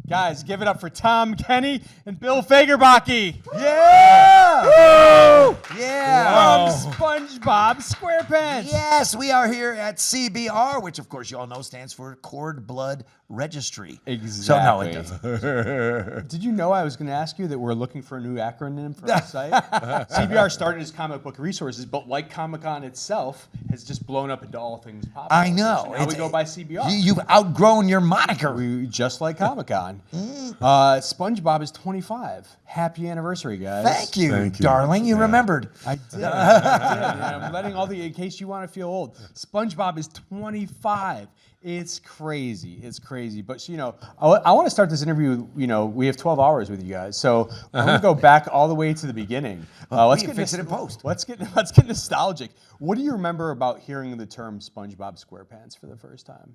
Guys, give it up for Tom Kenny and Bill Fagerbakke. Yeah! Woo! Yeah! From SpongeBob SquarePants. Yes, we are here at CBR, which of course you all know stands for Cord Blood Registry. Exactly. So no, it doesn't. Did you know I was going to ask you that we're looking for a new acronym for our site? CBR started as Comic Book Resources, but like Comic-Con itself, has just blown up into all things pop. I know. So now we go by CBR. You've outgrown your moniker. Just like Comic-Con. SpongeBob is 25. Happy anniversary, guys. Thank you, darling. You remembered. I did. I'm letting in case you want to feel old. SpongeBob is 25. It's crazy. It's crazy. But, I want to start this interview. We have 12 hours with you guys. So I'm going to go back all the way to the beginning. Let's get fix it in post. Let's get nostalgic. What do you remember about hearing the term SpongeBob SquarePants for the first time?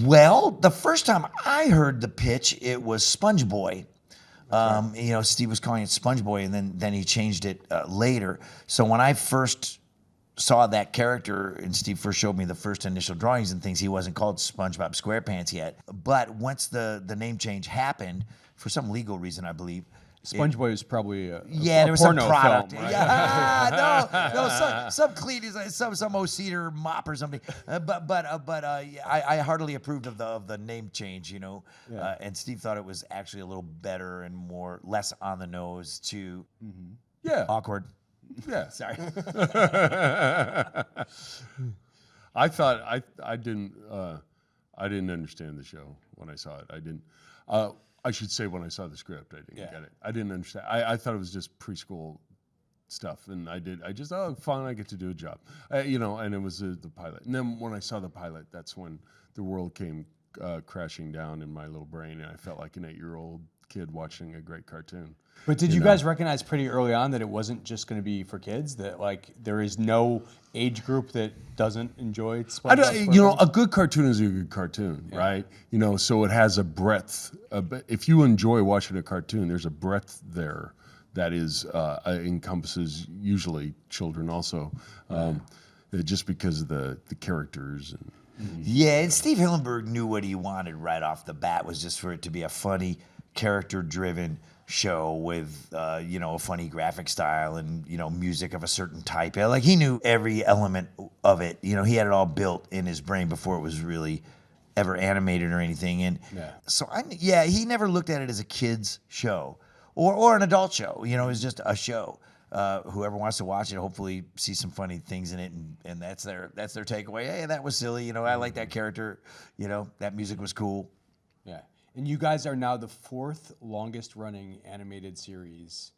Well, the first time I heard the pitch, it was Sponge Boy. Steve was calling it Sponge Boy, and then he changed it later. So when I first saw that character, and Steve first showed me the first initial drawings and things, he wasn't called SpongeBob SquarePants yet. But once the name change happened, for some legal reason, I believe, Sponge Boy was probably a there was porno some product. film, right? Yeah, some clean, some O-Cedar mop or something. I heartily approved of the name change, and Steve thought it was actually a little better and less on the nose too. Mm-hmm. Yeah. Awkward. Yeah. Sorry. I thought I didn't understand the show when I saw it. I didn't. I should say when I saw the script, I didn't get it. I didn't understand. I thought it was just preschool stuff, and I just fun. I get to do a job, and it was the pilot. And then when I saw the pilot, that's when the world came crashing down in my little brain, and I felt like an 8-year-old kid watching a great cartoon. But did you guys recognize pretty early on that it wasn't just going to be for kids? That there is no age group that doesn't enjoy SpongeBob? A good cartoon is a good cartoon, right? So it has a breadth. If you enjoy watching a cartoon, there's a breadth there that is encompasses usually children also, just because of the characters and. Yeah, and Steve Hillenburg knew what he wanted right off the bat, was just for it to be a funny, character-driven show with, a funny graphic style and, music of a certain type. Like, he knew every element of it. He had it all built in his brain before it was really ever animated or anything. And so, he never looked at it as a kid's show or an adult show. It was just a show. Whoever wants to watch it, hopefully see some funny things in it, and that's their takeaway. Hey, that was silly. I like that character. That music was cool. Yeah. And you guys are now the 4th longest running animated series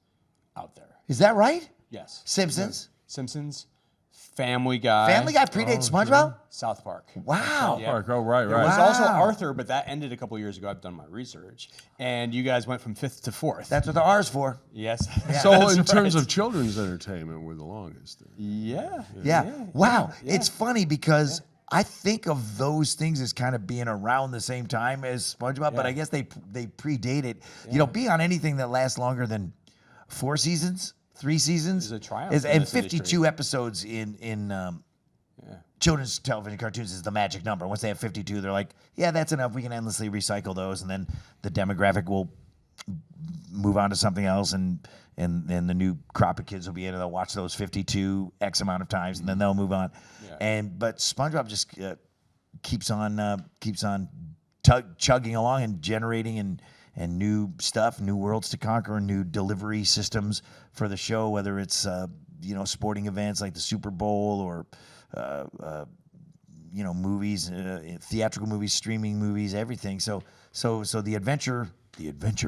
out there. Is that right? Yes. Simpsons? Simpsons, Family Guy. Family Guy predates SpongeBob? South Park. Wow. Yeah. Park. Oh, right. There was also Arthur, but that ended a couple years ago. I've done my research. And you guys went from 5th to 4th. That's what the R's for. Yes. So in terms of children's entertainment, we're the longest. Yeah. Wow. Yeah. It's funny because I think of those things as kind of being around the same time as SpongeBob, but I guess they predate it. Being on anything that lasts longer than 4 seasons, 3 seasons, is a triumph. And 52 episodes in children's television cartoons is the magic number. Once they have 52, they're like, yeah, that's enough. We can endlessly recycle those, and then the demographic will move on to something else, and the new crop of kids will be in, and they'll watch those 52 X amount of times, and then they'll move on. Yeah. But SpongeBob just keeps on chugging along and generating and new stuff, new worlds to conquer, new delivery systems for the show, whether it's sporting events like the Super Bowl or movies, theatrical movies, streaming movies, everything. So the adventure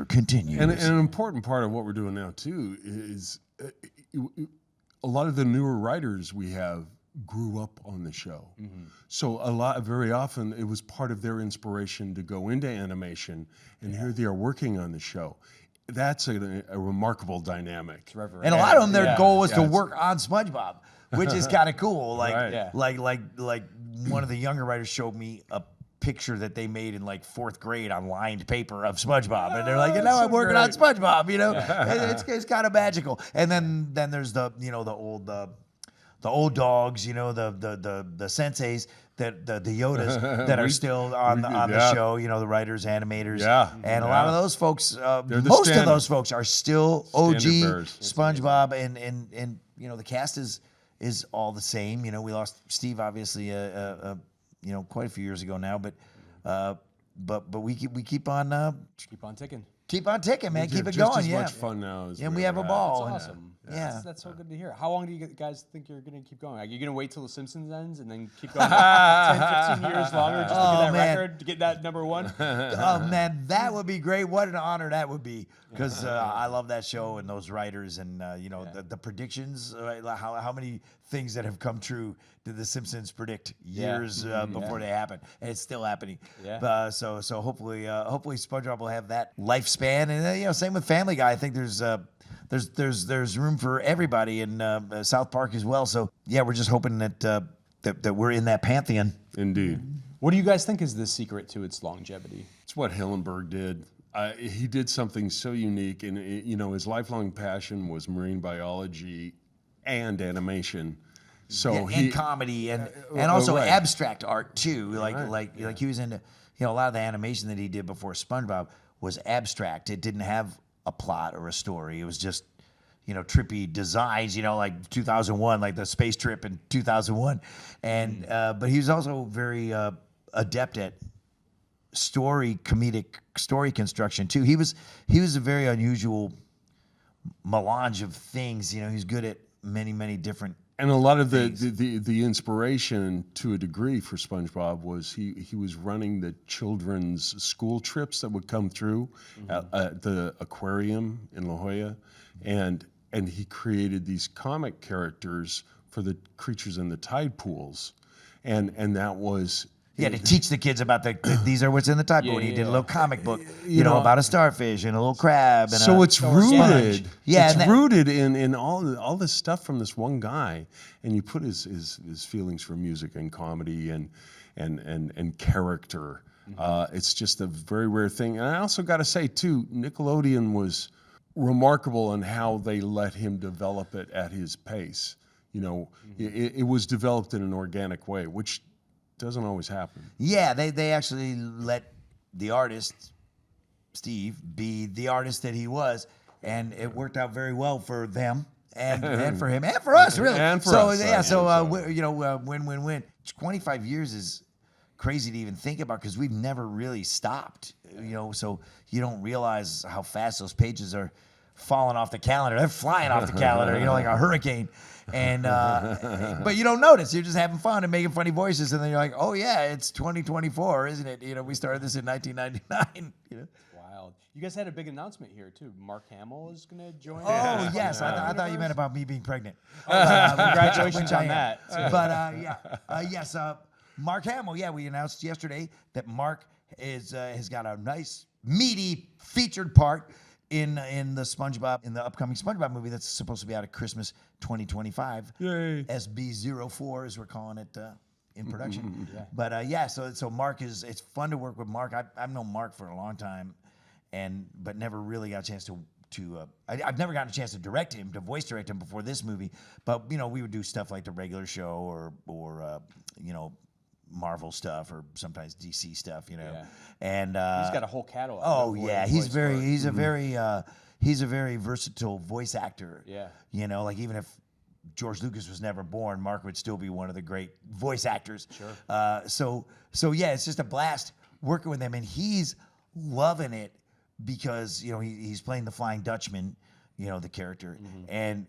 continues. And an important part of what we're doing now too is a lot of the newer writers we have grew up on the show. Mm-hmm. So very often it was part of their inspiration to go into animation, and here they are working on the show. That's a remarkable dynamic. And a lot of them, their goal was to work on SpongeBob, which is kind of cool. Like one of the younger writers showed me a picture that they made in like 4th grade on lined paper of SpongeBob, and they're like, I'm working on SpongeBob. It's kind of magical. And then there's the old old dogs, you know, the senseis, the Yodas that are still on the show, you know, the writers, animators, and a lot of those folks, most of those folks are still OG SpongeBob, and you know, the cast is all the same. You know, we lost Steve obviously, you know, quite a few years ago now, but we keep on ticking. Keep on ticking, man. Keep it just going. As much fun now as we have a ball. That's awesome. Yeah, that's so good to hear. How long do you guys think you're going to keep going? Are you going to wait till The Simpsons ends and then keep going 10, 15 years longer just to get that record, to get that #1? Oh, man, that would be great. What an honor that would be, because I love that show and those writers and, you know, the predictions, how many things that have come true did The Simpsons predict years before they happen, and it's still happening. Yeah. So hopefully SpongeBob will have that lifespan, and you know, same with Family Guy. I think there's room for everybody in South Park as well. So yeah, we're just hoping that we're in that pantheon. Indeed. What do you guys think is the secret to its longevity? It's what Hillenburg did. He did something so unique, and you know, his lifelong passion was marine biology and animation. So and comedy and also abstract art too. Like he was into, you know, a lot of the animation that he did before SpongeBob was abstract. It didn't have a plot or a story. It was just, you know, trippy designs, you know, like 2001, like the space trip in 2001. And but he was also very adept at comedic story construction too. He was a very unusual melange of things. You know, he's good at many different. And a lot of the inspiration to a degree for SpongeBob was he was running the children's school trips that would come through at the aquarium in La Jolla, and he created these comic characters for the creatures in the tide pools, and that was. Yeah, to teach the kids about these are what's in the tide pool. And he did a little comic book, you know, about a starfish and a little crab. And so it's rooted. Yeah, it's rooted in all this stuff from this one guy, and you put his feelings for music and comedy and character. It's just a very rare thing. And I also got to say too, Nickelodeon was remarkable in how they let him develop it at his pace. You know, it was developed in an organic way, which doesn't always happen. Yeah, they actually let the artist, Steve, be the artist that he was, and it worked out very well for them and for him and for us, really. And for us. You know, win-win-win. 25 years is crazy to even think about because we've never really stopped. You know, so you don't realize how fast those pages are falling off the calendar. They're flying off the calendar, you know, like a hurricane. And but you don't notice. You're just having fun and making funny voices, and then you're like, oh yeah, it's 2024, isn't it? You know, we started this in 1999. You know, wild. You guys had a big announcement here too. Mark Hamill is going to join. Oh yes, I thought you meant about me being pregnant. Congratulations on that. But yes, Mark Hamill. Yeah, we announced yesterday that Mark has got a nice meaty featured part in the upcoming SpongeBob movie that's supposed to be out at Christmas 2025. Yay. SB04 as we're calling it in production. But so Mark it's fun to work with Mark. I've known Mark for a long time, but never really got a chance to I've never gotten a chance to direct him, to voice direct him before this movie. But you know, we would do stuff like the regular show or you know, Marvel stuff or sometimes DC stuff, you know. And he's got a whole catalog. Oh yeah, he's a very versatile voice actor. Yeah. You know, like even if George Lucas was never born, Mark would still be one of the great voice actors. Sure. So yeah, it's just a blast working with him, and he's loving it because, you know, he's playing the Flying Dutchman, you know, the character, and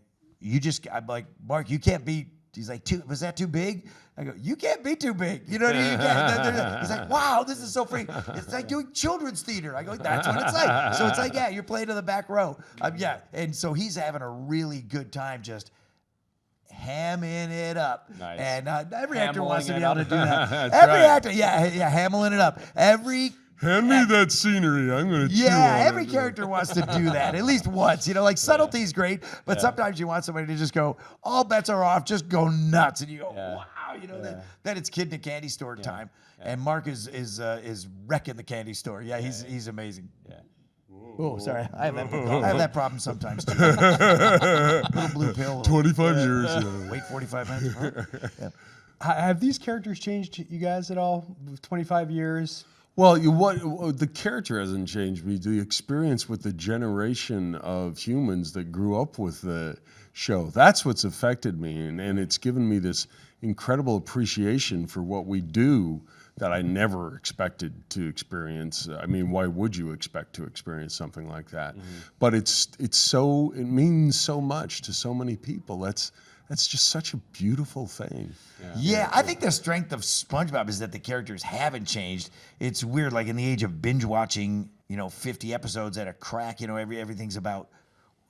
I'm like, Mark, you can't be. He's like, was that too big? I go, you can't be too big. You know what I mean? He's like, wow, this is so free. It's like doing children's theater. I go, that's what it's like. So it's like, yeah, you're playing to the back row. Yeah. And so he's having a really good time just hamming it up. Nice. And every actor wants to be able to do that. That's Every right. actor, hamming it up. Hand me that scenery. I'm going to chew on every it. character wants to do that at least once. You know, like subtlety's great, but sometimes you want somebody to just go, all bets are off, just go nuts, and you go, wow, you know, then it's kid in the candy store time. And Mark is wrecking the candy store. Yeah, he's amazing. Yeah. Oh, sorry. I have that problem sometimes too. Little blue pill. 25 years. Yeah. Wait 45 minutes. Yeah. Have these characters changed you guys at all? 25 years. Well, the character hasn't changed me. The experience with the generation of humans that grew up with the show, that's what's affected me. And it's given me this incredible appreciation for what we do that I never expected to experience. I mean, why would you expect to experience something like that? Mm-hmm. But it means so much to so many people. That's just such a beautiful thing. Yeah, I think the strength of SpongeBob is that the characters haven't changed. It's weird, like in the age of binge watching, 50 episodes at a crack, everything's about,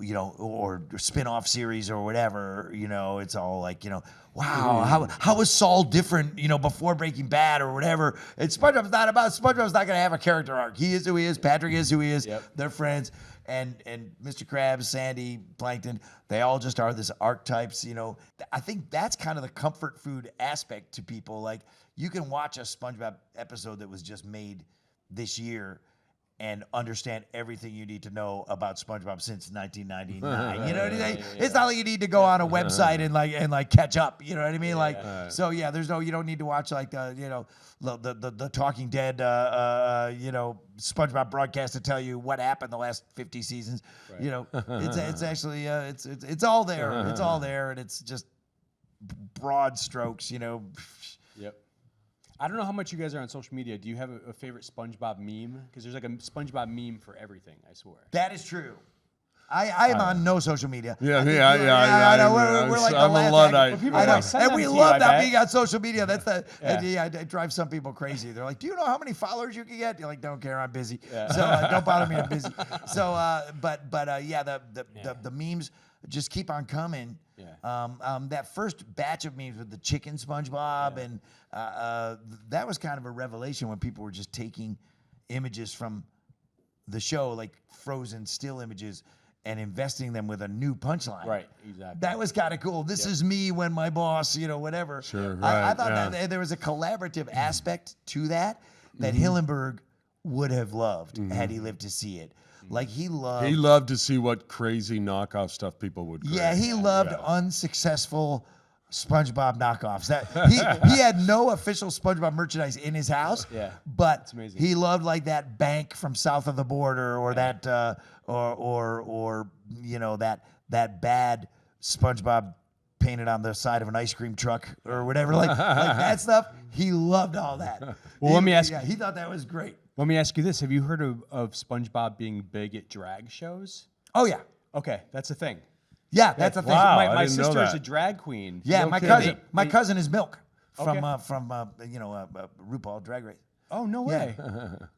or spin-off series or whatever, it's all like, wow, how is Saul different, before Breaking Bad or whatever? And SpongeBob's not going to have a character arc. He is who he is. Patrick is who he is. Yep. They're friends. And Mr. Krabs, Sandy, Plankton, they all just are this archetypes, I think that's kind of the comfort food aspect to people. Like, you can watch a SpongeBob episode that was just made this year and understand everything you need to know about SpongeBob since 1999. You know what I mean? It's not like you need to go on a website and like catch up. You know what I mean? So yeah, you don't need to watch like the Talking Dead SpongeBob broadcast to tell you what happened the last 50 seasons. Right. It's actually it's all there. It's all there, and it's just broad strokes. Yep. I don't know how much you guys are on social media. Do you have a favorite SpongeBob meme? Because there's like a SpongeBob meme for everything, I swear. That is true. I am on no social media. Yeah. I know. We're like the last Luddite. I know. And we love not being on social media. That's it drives some people crazy. They're like, do you know how many followers you can get? You're like, don't care, I'm busy. Yeah. So don't bother me, I'm busy. So, the memes just keep on coming. Yeah. That first batch of memes with the chicken SpongeBob, and that was kind of a revelation when people were just taking images from the show, like frozen still images, and investing them with a new punchline. Right, exactly. That was kind of cool. This is me when my boss, whatever. Sure, right. I thought that there was a collaborative aspect to that Hillenburg would have loved had he lived to see it. Like he loved to see what crazy knockoff stuff people would create. Yeah, he loved unsuccessful SpongeBob knockoffs. That he had no official SpongeBob merchandise in his house. Yeah, but he loved like that bank from south of the border, or that or that bad SpongeBob painted on the side of an ice cream truck or whatever, like that stuff. He loved all that. Well, let me ask. Yeah, he thought that was great. Let me ask you this: have you heard of SpongeBob being big at drag shows? Oh yeah. Okay, that's a thing. Yeah, that's a thing. Wow, my sister is a drag queen. Yeah, my cousin is Milk from RuPaul Drag Race. Oh, no way.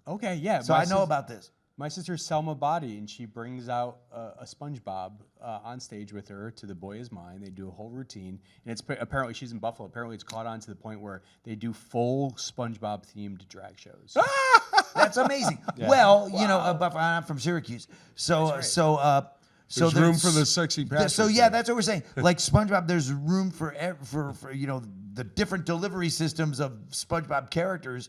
Okay, yeah. So I know about this. My sister's Selma Body, and she brings out a SpongeBob on stage with her to The Boy Is Mine. They do a whole routine, and it's apparently she's in Buffalo. Apparently, it's caught on to the point where they do full SpongeBob themed drag shows. That's amazing. Yeah. Well, I'm from Syracuse, so there's room for the sexy Patrick. So yeah, that's what we're saying. Like SpongeBob, there's room for the different delivery systems of SpongeBob characters.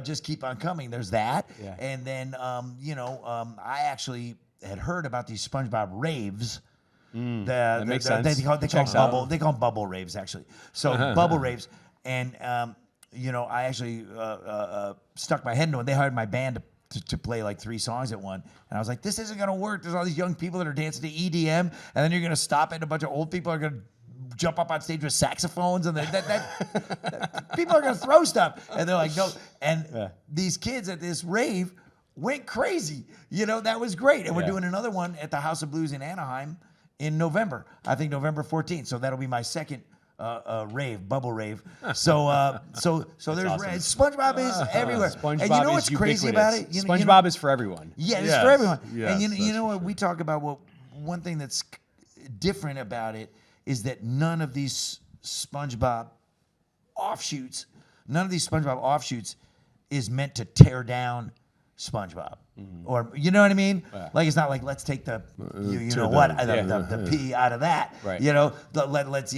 Just keep on coming. There's that, and then I actually had heard about these SpongeBob raves. That makes sense. They call them bubble raves actually. So bubble raves, and I actually stuck my head into it. They hired my band to play like 3 songs at one. And I was like, this isn't going to work. There's all these young people that are dancing to EDM, and then you're going to stop it, and a bunch of old people are going to jump up on stage with saxophones, and people are going to throw stuff. And they're like, no. And these kids at this rave went crazy. That was great. And we're doing another one at the House of Blues in Anaheim in November. I think November 14th. So that'll be my second bubble rave. So there's awesome. SpongeBob is everywhere. SpongeBob and you know what's crazy about it? SpongeBob is for everyone. Yeah, it's for everyone. Yes, and you know what we talk about? One thing that's different about it is that none of these SpongeBob offshoots is meant to tear down SpongeBob. Or you know what I mean? Like it's not like let's take the the P out of that. Right. Let's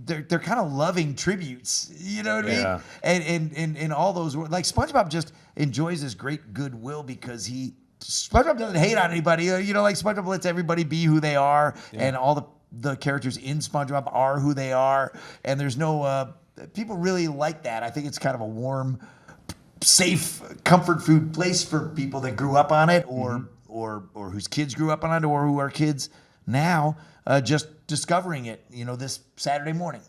they're kind of loving tributes. You know what I mean? And all those like SpongeBob just enjoys this great goodwill because he SpongeBob doesn't hate on anybody. Like SpongeBob lets everybody be who they are, and all the characters in SpongeBob are who they are, and there's no people really like that. I think it's kind of a warm, safe comfort food place for people that grew up on it, or whose kids grew up on it, or who are kids now just discovering it. This Saturday morning.